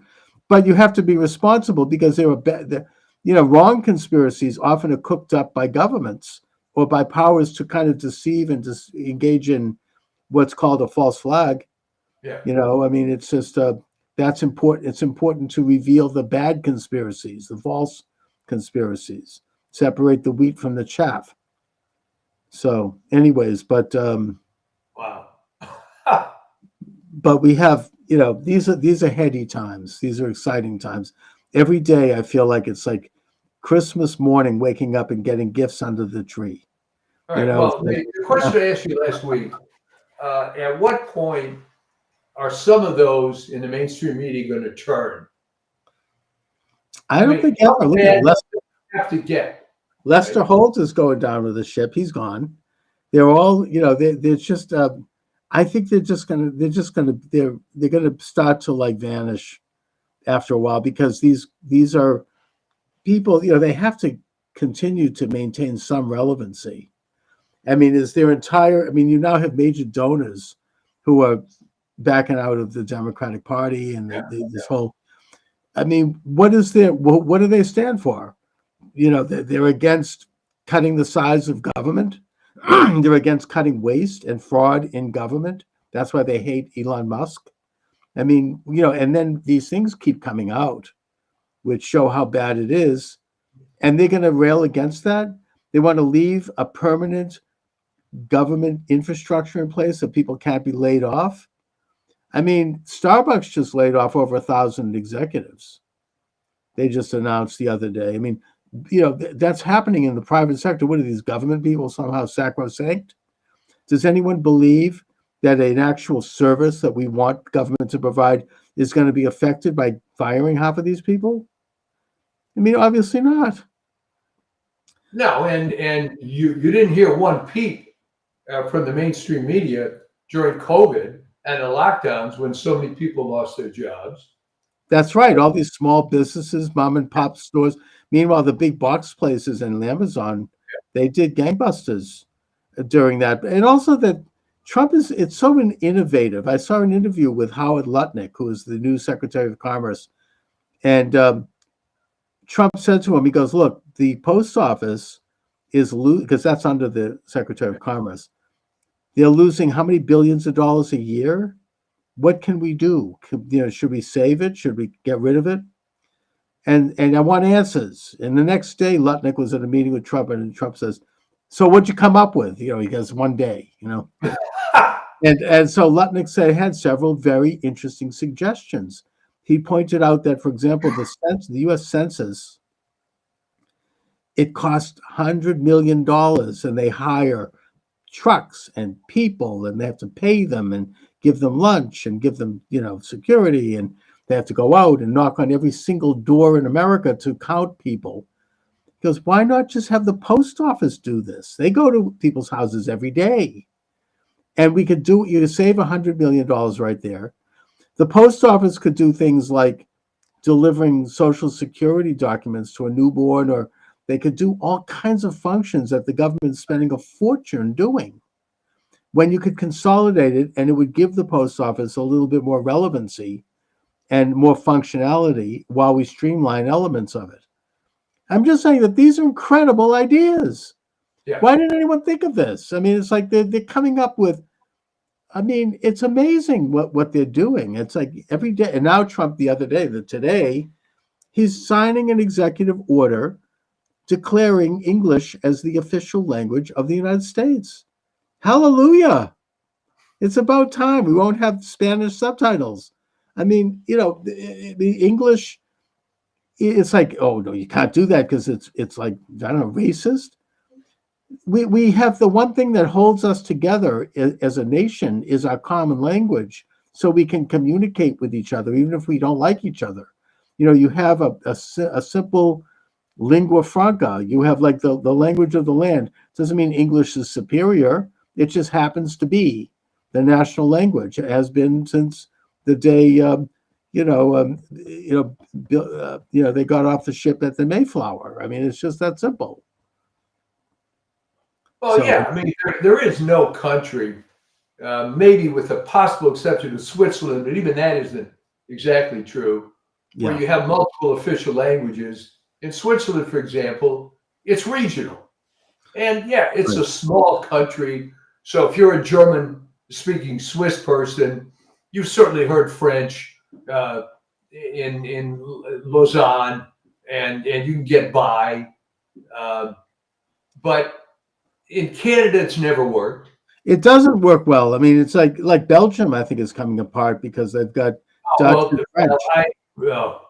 But you have to be responsible because wrong conspiracies often are cooked up by governments or by powers to kind of deceive and engage in what's called a false flag. Yeah. I mean, it's just that's important. It's important to reveal the bad conspiracies, the false conspiracies, separate the wheat from the chaff. So, anyways, but wow. but we have, these are heady times. These are exciting times. Every day I feel like it's like Christmas morning, waking up and getting gifts under the tree. All right. Well, the question I asked you last week, at what point are some of those in the mainstream media going to turn? I don't think ever. Look at Lester. Have to get. Lester Holt is going down with the ship. He's gone. They're all, they're just. I think they're gonna start to like vanish after a while because these are people. They have to continue to maintain some relevancy. I mean, you now have major donors who are backing out of the Democratic Party and this whole. I mean, what do they stand for? They're against cutting the size of government. They're against cutting waste and fraud in government. That's why they hate Elon Musk. I mean, and then these things keep coming out, which show how bad it is. And they're going to rail against that. They want to leave a permanent government infrastructure in place so people can't be laid off. I mean, Starbucks just laid off over 1,000 executives. They just announced the other day. I mean, that's happening in the private sector. What are these government people somehow sacrosanct? Does anyone believe that an actual service that we want government to provide is going to be affected by firing half of these people? I mean, obviously not. No, and you didn't hear one peep from the mainstream media during COVID and the lockdowns when so many people lost their jobs. That's right. All these small businesses, mom and pop stores. Meanwhile, the big box places and Amazon, they did gangbusters during that. And also that Trump it's so innovative. I saw an interview with Howard Lutnick, who is the new Secretary of Commerce. And Trump said to him, he goes, look, the post office is because that's under the Secretary of Commerce. They're losing how many billions of dollars a year? What can we do? Should we save it? Should we get rid of it? And I want answers. And the next day, Lutnick was at a meeting with Trump, and Trump says, "So what'd you come up with?" He goes, "One day." And so Lutnick had several very interesting suggestions. He pointed out that, for example, the U.S. Census, it costs $100 million, and they hire trucks and people, and they have to pay them and give them lunch and give them, security, and they have to go out and knock on every single door in America to count people. Because why not just have the post office do this? They go to people's houses every day. And you could save $100 million right there. The post office could do things like delivering Social Security documents to a newborn, or they could do all kinds of functions that the government is spending a fortune doing. When you could consolidate it, and it would give the post office a little bit more relevancy and more functionality while we streamline elements of it. I'm just saying that these are incredible ideas. Yeah. Why didn't anyone think of this? I mean, it's like they're coming up with, it's amazing what they're doing. It's like every day. And now Trump today, he's signing an executive order declaring English as the official language of the United States. Hallelujah. It's about time. We won't have Spanish subtitles. I mean, the English, it's like, oh no, you can't do that because it's like, I don't know, racist. We have the one thing that holds us together as a nation is our common language, so we can communicate with each other even if we don't like each other. You have a simple lingua franca. You have like the language of the land. Doesn't mean English is superior. It just happens to be the national language. It has been since the day they got off the ship at the Mayflower. I mean, it's just that simple. Well, So yeah, I mean, there is no country, maybe with the possible exception of Switzerland, but even that isn't exactly true, where yeah, you have multiple official languages. In Switzerland, for example, it's regional. And yeah, it's right. a small country. So if you're a German speaking Swiss person, you've certainly heard French uh, in Lausanne, and you can get by. Uh, but in Canada, it's never worked. It doesn't work well. I mean, it's like Belgium. I think is coming apart because they've got Oh, Dutch well, and French. well,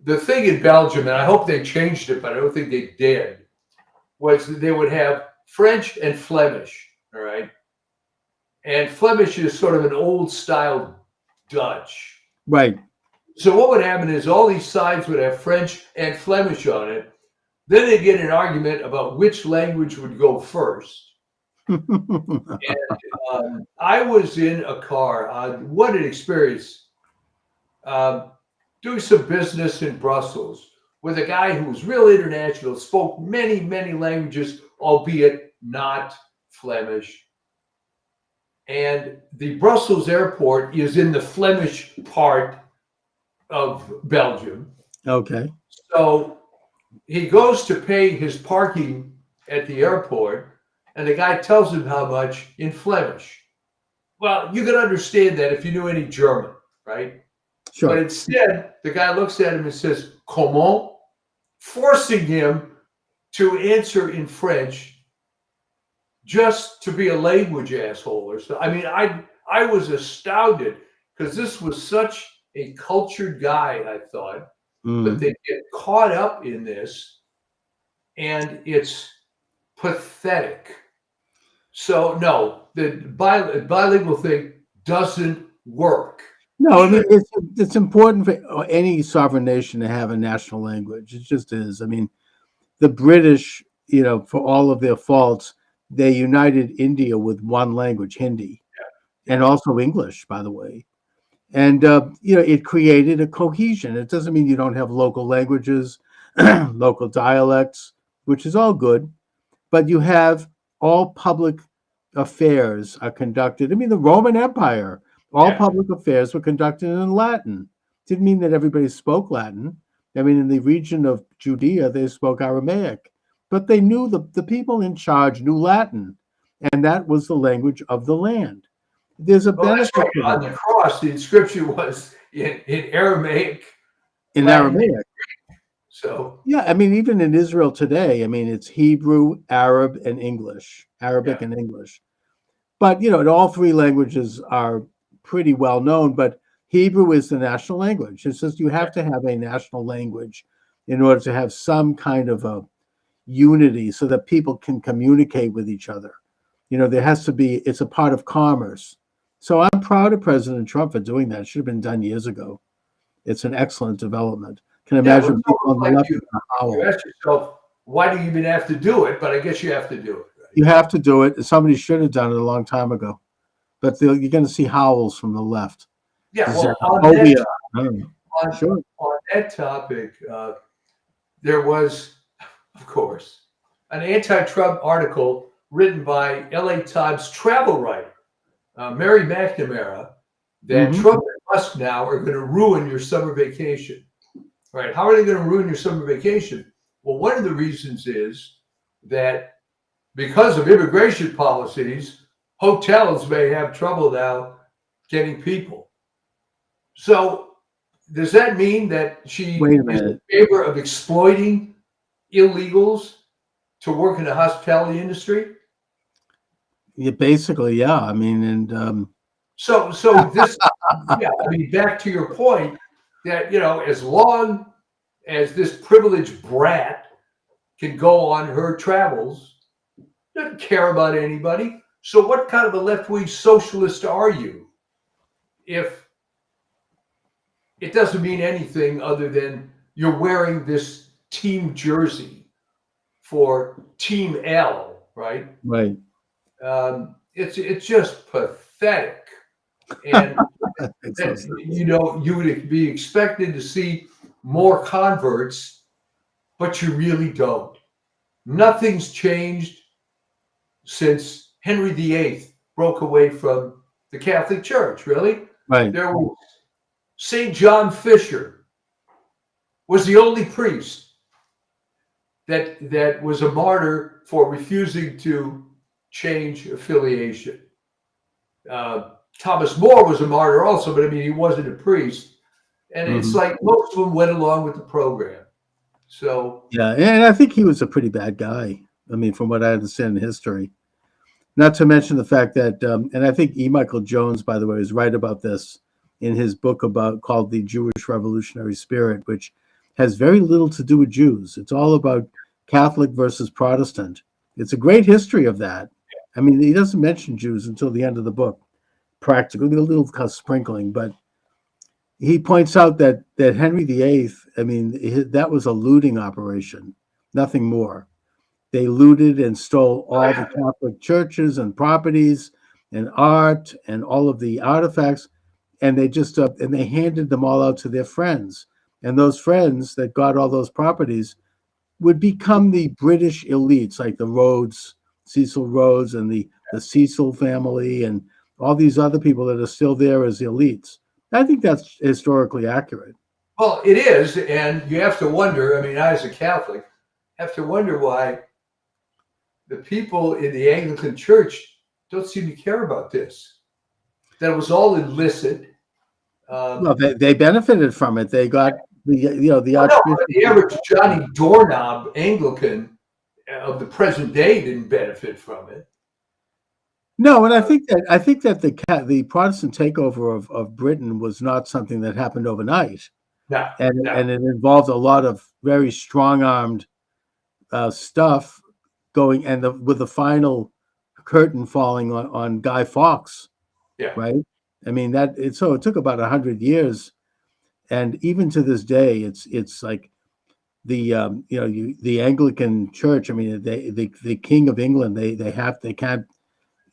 the thing in Belgium, and I hope they changed it, but I don't think they did, was that they would have French and Flemish. All right. And Flemish is sort of an old style Dutch. Right. So what would happen is all these signs would have French and Flemish on it. Then they get an argument about which language would go first. And I was in a car. What an experience! Um, doing some business in Brussels with a guy who was real international, spoke many, many languages, albeit not Flemish. And the Brussels airport is in the Flemish part of Belgium. Okay. So he goes to pay his parking at the airport, and the guy tells him how much in Flemish. Well, you can understand that if you knew any German, right? But Sure. instead, the guy looks at him and says, "Comment?" forcing him to answer in French just to be a language asshole or so. I mean, I was astounded because this was such a cultured guy, I thought, but Mm. they get caught up in this, and it's pathetic. So no, the bilingual thing doesn't work. No, I mean Even it's important for any sovereign nation to have a national language. It just is. I mean, the British, for all of their faults, they united India with one language, Hindi, and also English, by the way. And it created a cohesion. It doesn't mean you don't have local languages, local dialects, which is all good, but you have all public affairs are conducted. I mean, the Roman Empire, all yeah, public affairs were conducted in Latin. Didn't mean that everybody spoke Latin. I mean, in the region of Judea, they spoke Aramaic, but they knew the people in charge knew Latin, and that was the language of the land. There's a well, that's benefit right. to On the that cross, the inscription was in Aramaic, in Latin. Aramaic. So Yeah, I mean, even in Israel today, I mean, it's Hebrew, Arab, and English, yeah, Arabic and English. But all three languages are pretty well known, but Hebrew is the national language. It's just you yeah. have to have a national language in order to have some kind of a unity so that people can communicate with each other. There has to be, it's a part of commerce. So I'm proud of President Trump for doing that. It should have been done years ago. It's an excellent development. Can Yeah, well, imagine it's people on almost the like left you are gonna you howl. ask yourself, why do you even have to do it? But I guess you have to do it, right? You have to do it. Somebody should have done it a long time ago. But you're going to see howls from the left. Yeah, well, Xenophobia. Mm, on, sure. on that topic, there was, of course, an anti-Trump article written by LA Times travel writer, Mary McNamara, that Hmm. Trump and Musk now are going to ruin your summer vacation. Right? How are they going to ruin your summer vacation? Well, one of the reasons is that because of immigration policies, hotels may have trouble now getting people. So, does that mean that she Wait a is minute. in favor of exploiting illegals to work in the hospitality industry? Yeah, basically, yeah. I mean, and So this, yeah, I mean, back to your point that, as long as this privileged brat can go on her travels, doesn't care about anybody. So what kind of a left-wing socialist are you if it doesn't mean anything other than you're wearing this team jersey for Team L, right? right. It's just pathetic, and It's so that sad. you would be expected to see more converts, but you really don't. Nothing's changed since Henry VIII broke away from the Catholic Church. Really, Right. there was Saint John Fisher was the only priest that was a martyr for refusing to change affiliation. Thomas More was a martyr also, but I mean, he wasn't a priest. And it's Mhm. like most of them went along with the program. So, Yeah, and I think he was a pretty bad guy. I mean, from what I understand in history. Not to mention the fact that, and I think E. Michael Jones, by the way, is right about this in his book about called The Jewish Revolutionary Spirit, which has very little to do with Jews. It's all about Catholic versus Protestant. It's a great history of that. I mean, he doesn't mention Jews until the end of the book, practically a little kind of sprinkling, but he points out that Henry VIII, I mean, that was a looting operation, nothing more. They looted and stole all the Catholic churches and properties and art and all of the artifacts, and they just and they handed them all out to their friends. And those friends that got all those properties would become the British elites, like the Rhodes, Cecil Rhodes, and the Cecil family, and all these other people that are still there as elites. I think that's historically accurate. well, it is. And you have to wonder, I mean, I, as a Catholic, have to wonder why the people in the Anglican Church don't seem to care about this. That was all illicit. Well, Um, they benefited from it. They got the well, no, but Archbishop. the average Johnny Doorknob Anglican of the present day didn't benefit from it. No, and I think that the Protestant takeover of Britain was not something that happened overnight, No, no. and it involved a lot of very strong armed stuff going, and with the final curtain falling on Guy Fawkes, Yeah. right? I mean so it took about 100 years, and even to this day, it's like the Anglican Church. I mean, the King of England, they can't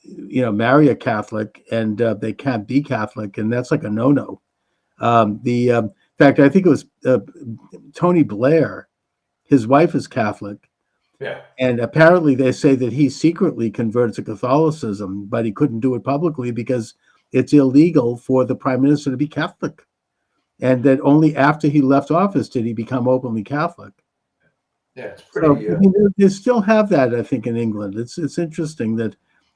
marry a Catholic, and they can't be Catholic, and that's like a no-no. The In fact, I think it was Tony Blair. His wife is Catholic, Yeah. and apparently they say that he secretly converted to Catholicism, but he couldn't do it publicly because it's illegal for the prime minister to be Catholic, and that only after he left office did he become openly Catholic. Yeah. It's So pretty. I mean, they still have that, I think, in England. It's interesting that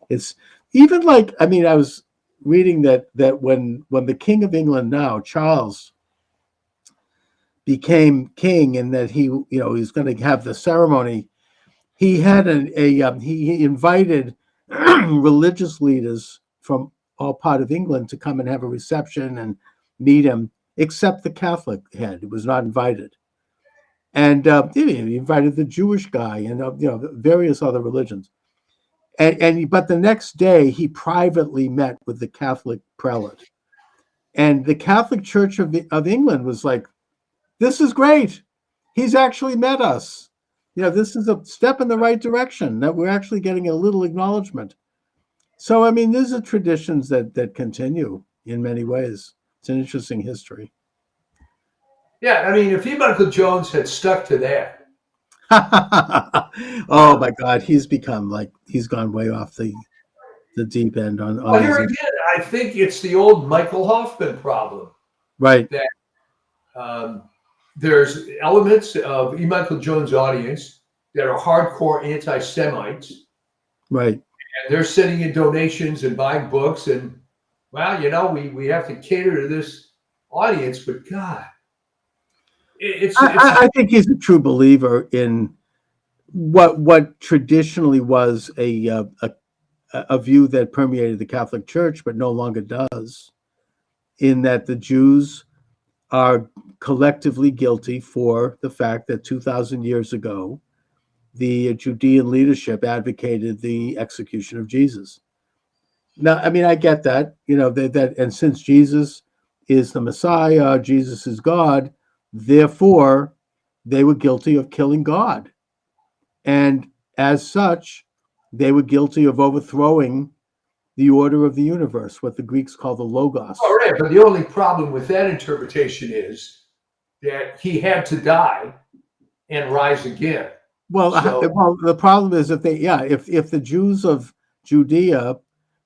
it's even like, I mean, I was reading that when the King of England now, Charles, became king, and that he's going to have the ceremony. He had he invited religious leaders from all part of England to come and have a reception and meet him, except the Catholic head. It was not invited. And he invited the Jewish guy and various other religions. And but the next day he privately met with the Catholic prelate, and the Catholic Church of England was like, "This is great. He's actually met us. This is a step in the right direction. That we're actually getting a little acknowledgement." So I mean, these are traditions that continue in many ways. It's an interesting history. Yeah. I mean, if E. Michael Jones had stuck to that, Oh my God, he's gone way off the deep end on well, here these. again, I think it's the old Michael Hoffman problem Right, that um, there's elements of E. Michael Jones' audience that are hardcore anti-Semites, right. and they're sending in donations and buying books, and well, we have to cater to this audience, but God, it's I think he's a true believer in what traditionally was a view that permeated the Catholic Church, but no longer does, in that the Jews are collectively guilty for the fact that 2,000 years ago, the Judean leadership advocated the execution of Jesus. Now, I mean, I get that, and since Jesus is the Messiah, Jesus is God, therefore they were guilty of killing God. And as such, they were guilty of overthrowing the order of the universe, what the Greeks call the logos. All right, but the only problem with that interpretation is that he had to die and rise again. Well, the problem is if the Jews of Judea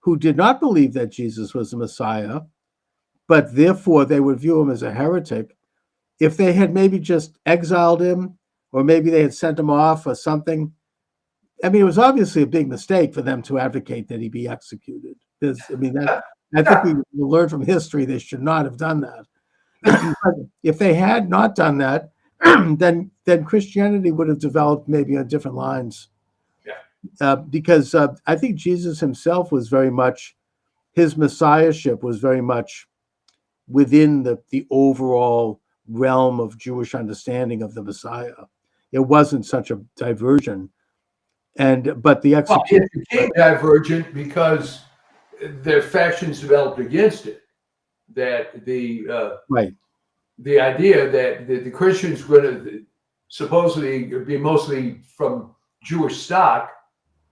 who did not believe that Jesus was the Messiah, but therefore they would view him as a heretic, if they had maybe just exiled him, or maybe they had sent him off or something. I mean, it was obviously a big mistake for them to advocate that he be executed. I think we learned from history they should not have done that. If they had not done that, then Christianity would have developed maybe on different lines. Because I think Jesus himself was very much, his messiahship was very much within the overall realm of Jewish understanding of the Messiah. It wasn't such a diversion. But the execution it became divergent because the factions developed against it. That the idea that the Christians were going to supposedly be mostly from Jewish stock,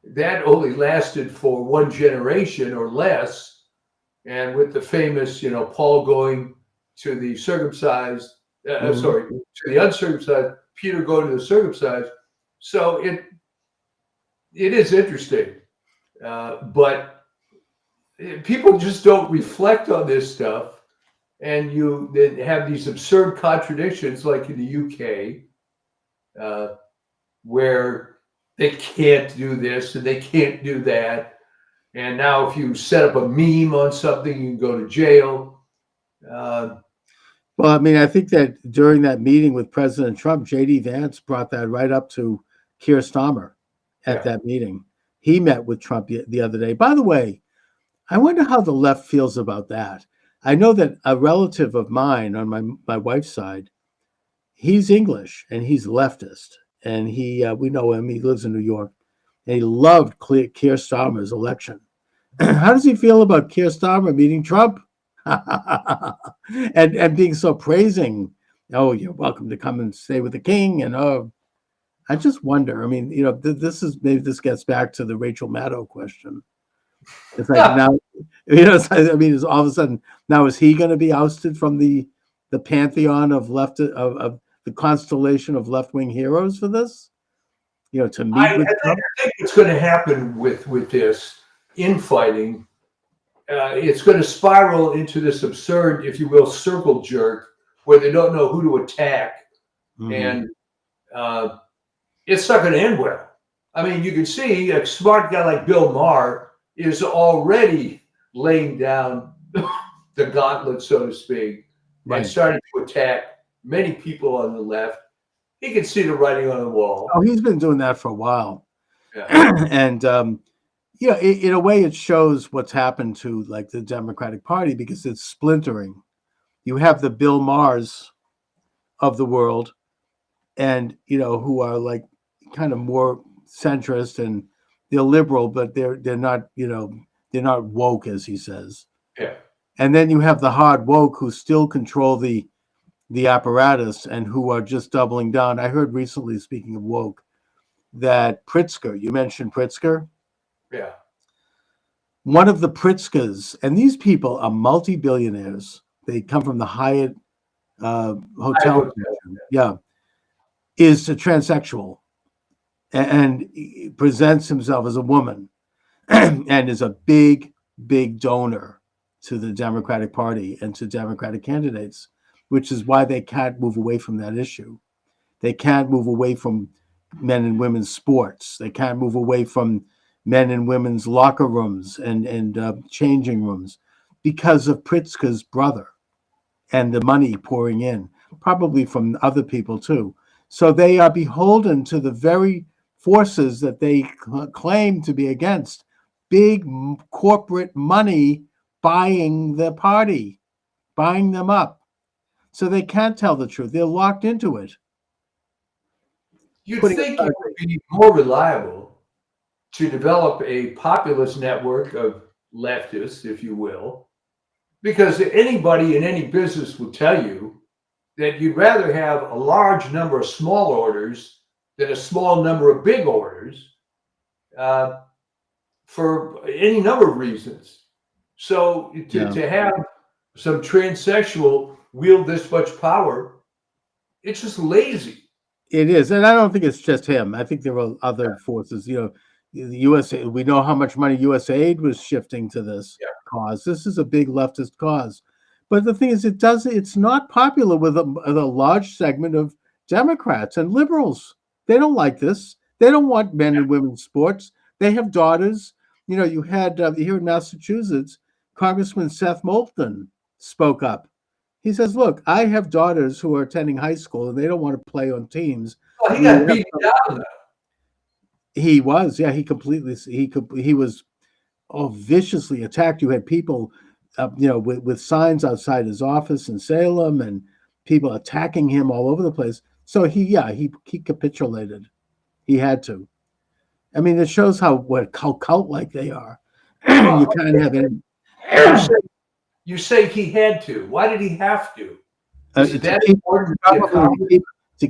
that only lasted for one generation or less. And with the famous, Paul going to the circumcised, to the uncircumcised, Peter going to the circumcised. So it is interesting, but people just don't reflect on this stuff. And you then have these absurd contradictions, like in the UK, where they can't do this and they can't do that. And now if you set up a meme on something, you can go to jail. Well, I mean, I think that during that meeting with President Trump, J.D. Vance brought that right up to Keir Starmer at that meeting. He met with Trump the other day. By the way, I wonder how the left feels about that. I know that a relative of mine on my wife's side, he's English and he's leftist. And we know him, he lives in New York, and he loved Keir Starmer's election. How does he feel about Keir Starmer meeting Trump? and being so praising, oh, you're welcome to come and stay with the king. And I just wonder, I mean, this gets back to the Rachel Maddow question. It's like now, it's all of a sudden, now is he going to be ousted from the pantheon of of the constellation of left-wing heroes for this? To meet I with Trump? think what's going to happen with this infighting, it's going to spiral into this absurd, if you will, circle jerk where they don't know who to attack. And it's not going to end well. I mean, you can see a smart guy like Bill Maher is already laying down the gauntlet, so to speak, and starting to attack many people on the left. He can see the writing on the wall. Oh, he's been doing that for a while. And, in a way, it shows what's happened to like the Democratic Party because it's splintering. You have the Bill Mahers of the world and, who are like kind of more centrist and they're liberal, but they're not, they're not woke, as he says. Yeah. And then you have the hard woke who still control the apparatus and who are just doubling down. I heard recently, speaking of woke, that Pritzker, you mentioned Pritzker. Yeah. One of the Pritzkers, and these people are multi-billionaires. They come from the Hyatt hotel. Is a transsexual and presents himself as a woman and is a big, big donor to the Democratic Party and to Democratic candidates, which is why they can't move away from that issue. They can't move away from men and women's sports. They can't move away from men and women's locker rooms and changing rooms because of Pritzker's brother and the money pouring in, probably from other people too. So they are beholden to the very forces that they claim to be against, big corporate money buying the party, buying them up. So they can't tell the truth. They're locked into it. You'd think it would be more reliable to develop a populist network of leftists, if you will, because anybody in any business will tell you that you'd rather have a large number of small orders than a small number of big orders for any number of reasons. So to have some transsexual wield this much power, it's just lazy. It is, and I don't think it's just him. I think there are other forces. The USA. We know how much money USAID was shifting to this cause. This is a big leftist cause, but the thing is, it's not popular with a large segment of Democrats and liberals. They don't like this. They don't want men and women's sports. They have daughters. You had here in Massachusetts, Congressman Seth Moulton spoke up. He says, "Look, I have daughters who are attending high school, and they don't want to play on teams." Well, he got beaten down. He was, yeah. He was viciously attacked. You had people, with signs outside his office in Salem, and people attacking him all over the place. So he capitulated. He had to. I mean, it shows how cult-like they are. You can't have any. You say he had to. Why did he have to? To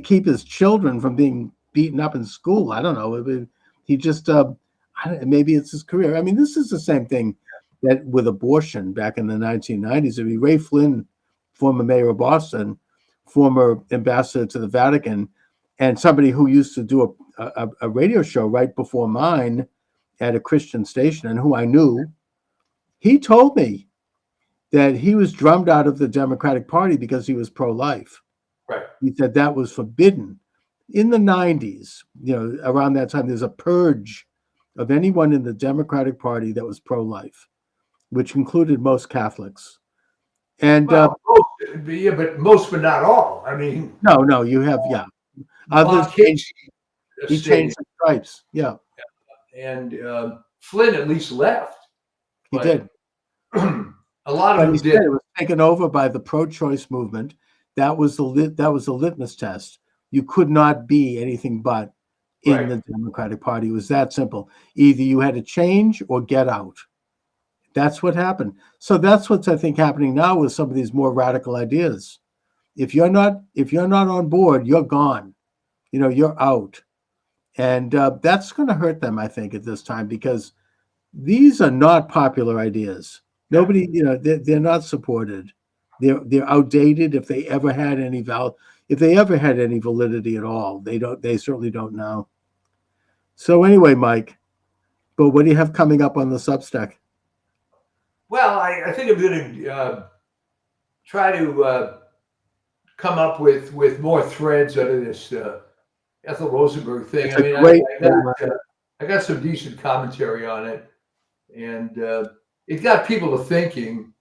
keep his children from being beaten up in school. I don't know. He just maybe it's his career. I mean, this is the same thing that with abortion back in the 1990s. I mean, Ray Flynn, former mayor of Boston, former ambassador to the Vatican, and somebody who used to do a radio show right before mine at a Christian station, and who I knew, he told me that he was drummed out of the Democratic Party because he was pro-life. Right. He said that was forbidden. In the 90s, around that time, there's a purge of anyone in the Democratic Party that was pro-life, which included most Catholics. And but most, but not all. I mean, no, you have others. He changed the stripes. Yeah, and Flynn at least left. He did. A lot of them did. It was taken over by the pro-choice movement. That was the litmus test. You could not be anything but in the Democratic Party. It was that simple. Either you had to change or get out. That's what happened. So that's what's, I think, happening now with some of these more radical ideas. If you're not on board, you're gone. You're out. And that's going to hurt them, I think, at this time, because these are not popular ideas. Nobody, they're not supported. They're outdated if they ever had any validity at all. They certainly don't now. So anyway, Mike, but what do you have coming up on the Substack? Well, I think I'm going to try to come up with more threads out of this Ethel Rosenberg thing. I got some decent commentary on it, and it got people to thinking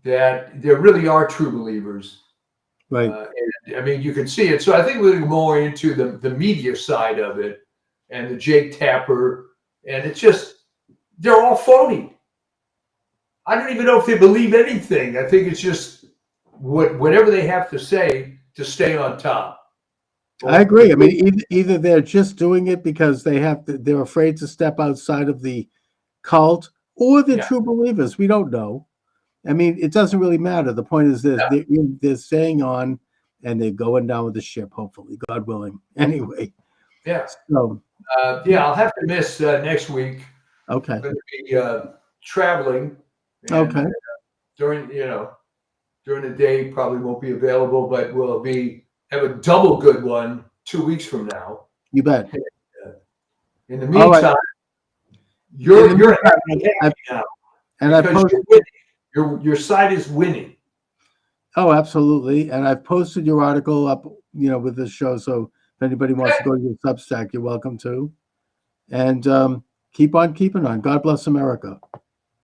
that there really are true believers. Right. And, I mean, you can see it. So I think we're going to go more into the media side of it and the Jake Tapper. And it's just, they're all phony. I don't even know if they believe anything. I think it's just whatever they have to say to stay on top. I agree. I mean, either they're just doing it because they're afraid to step outside of the cult, or they're true believers. We don't know. I mean, it doesn't really matter. The point is this: they're staying on, and they're going down with the ship. Hopefully, God willing. Anyway. Yeah. So. I'll have to miss next week. Okay. I'm going to be traveling. And, during the day, probably won't be available, but we'll have a double good one 2 weeks from now. You bet. In the meantime, you're happy now, and your side is winning. Oh, absolutely. And I've posted your article up, with this show. So if anybody wants to go to your Substack, you're welcome to. And keep on keeping on. God bless America.